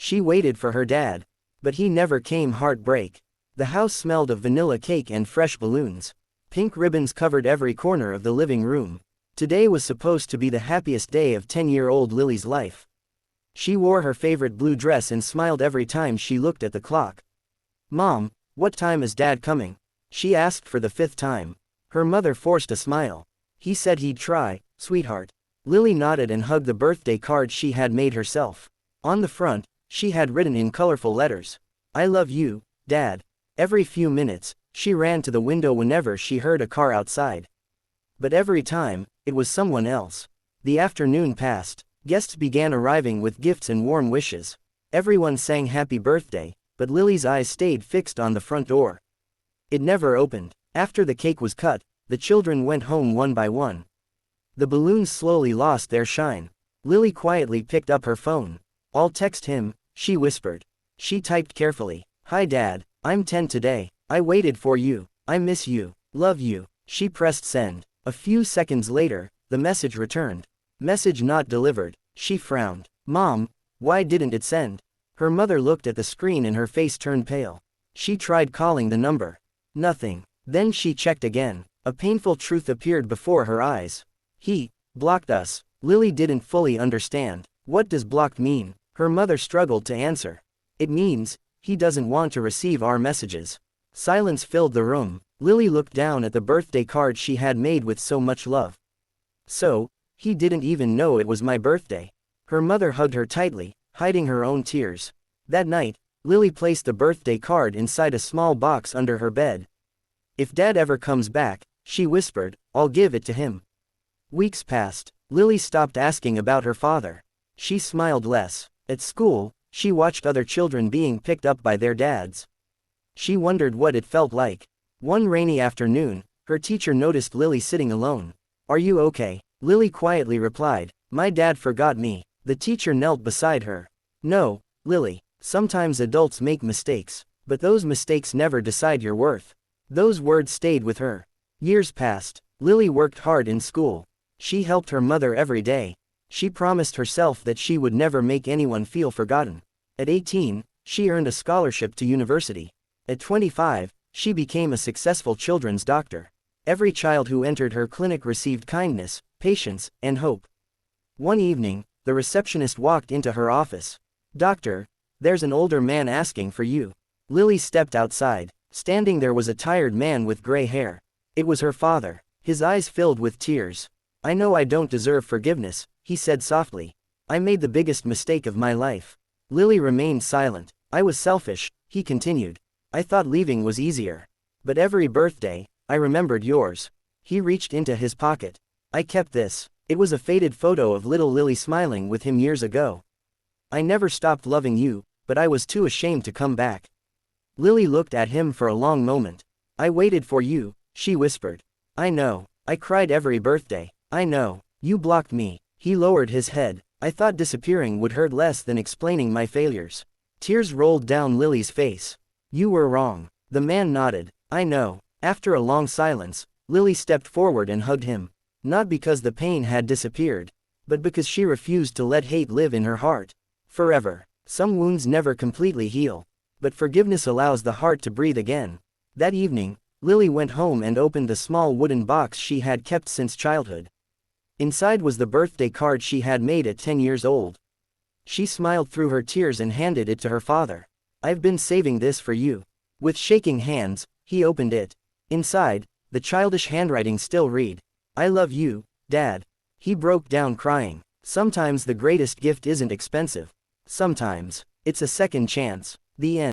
She waited for her dad. But he never came. Heartbreak. The house smelled of vanilla cake and fresh balloons. Pink ribbons covered every corner of the living room. Today was supposed to be the happiest day of 10-year-old Lily's life. She wore her favorite blue dress and smiled every time she looked at the clock. "Mom, what time is Dad coming?" she asked for the 5th time. Her mother forced a smile. "He said he'd try, sweetheart." Lily nodded and hugged the birthday card she had made herself. On the front, she had written in colorful letters, "I love you, Dad." Every few minutes, she ran to the window whenever she heard a car outside. But every time, it was someone else. The afternoon passed. Guests began arriving with gifts and warm wishes. Everyone sang happy birthday, but Lily's eyes stayed fixed on the front door. It never opened. After the cake was cut, the children went home one by one. The balloons slowly lost their shine. Lily quietly picked up her phone. "I'll text him," she whispered. She typed carefully, "Hi Dad, I'm 10 today. I waited for you. I miss you. Love you." She pressed send. A few seconds later, the message returned. Message not delivered. She frowned. "Mom, why didn't it send?" Her mother looked at the screen and her face turned pale. She tried calling the number. Nothing. Then she checked again. A painful truth appeared before her eyes. "He blocked us." Lily didn't fully understand. What does blocked mean? Her mother struggled to answer. "It means, he doesn't want to receive our messages." Silence filled the room. Lily looked down at the birthday card she had made with so much love. "So, he didn't even know it was my birthday." Her mother hugged her tightly, hiding her own tears. That night, Lily placed the birthday card inside a small box under her bed. "If Dad ever comes back," she whispered, "I'll give it to him." Weeks passed. Lily stopped asking about her father. She smiled less. At school, she watched other children being picked up by their dads. She wondered what it felt like. One rainy afternoon, her teacher noticed Lily sitting alone. "Are you okay?" Lily quietly replied, "My dad forgot me." The teacher knelt beside her. "No, Lily, sometimes adults make mistakes, but those mistakes never decide your worth." Those words stayed with her. Years passed. Lily worked hard in school. She helped her mother every day. She promised herself that she would never make anyone feel forgotten. At 18, she earned a scholarship to university. At 25, she became a successful children's doctor. Every child who entered her clinic received kindness, patience, and hope. One evening, the receptionist walked into her office. "Doctor, there's an older man asking for you." Lily stepped outside. Standing there was a tired man with gray hair. It was her father. His eyes filled with tears. "I know I don't deserve forgiveness," he said softly. "I made the biggest mistake of my life." Lily remained silent. "I was selfish," he continued. "I thought leaving was easier. But every birthday, I remembered yours." He reached into his pocket. "I kept this. It was a faded photo of little Lily smiling with him years ago. I never stopped loving you, but I was too ashamed to come back." Lily looked at him for a long moment. "I waited for you," she whispered. "I know. I cried every birthday. I know. You blocked me." He lowered his head. "I thought disappearing would hurt less than explaining my failures." Tears rolled down Lily's face. "You were wrong." The man nodded. "I know." After a long silence, Lily stepped forward and hugged him. Not because the pain had disappeared, but because she refused to let hate live in her heart forever. Some wounds never completely heal, but forgiveness allows the heart to breathe again. That evening, Lily went home and opened the small wooden box she had kept since childhood. Inside was the birthday card she had made at 10 years old. She smiled through her tears and handed it to her father. "I've been saving this for you." With shaking hands, he opened it. Inside, the childish handwriting still read, "I love you, Dad." He broke down crying. Sometimes the greatest gift isn't expensive. Sometimes, it's a second chance. The end.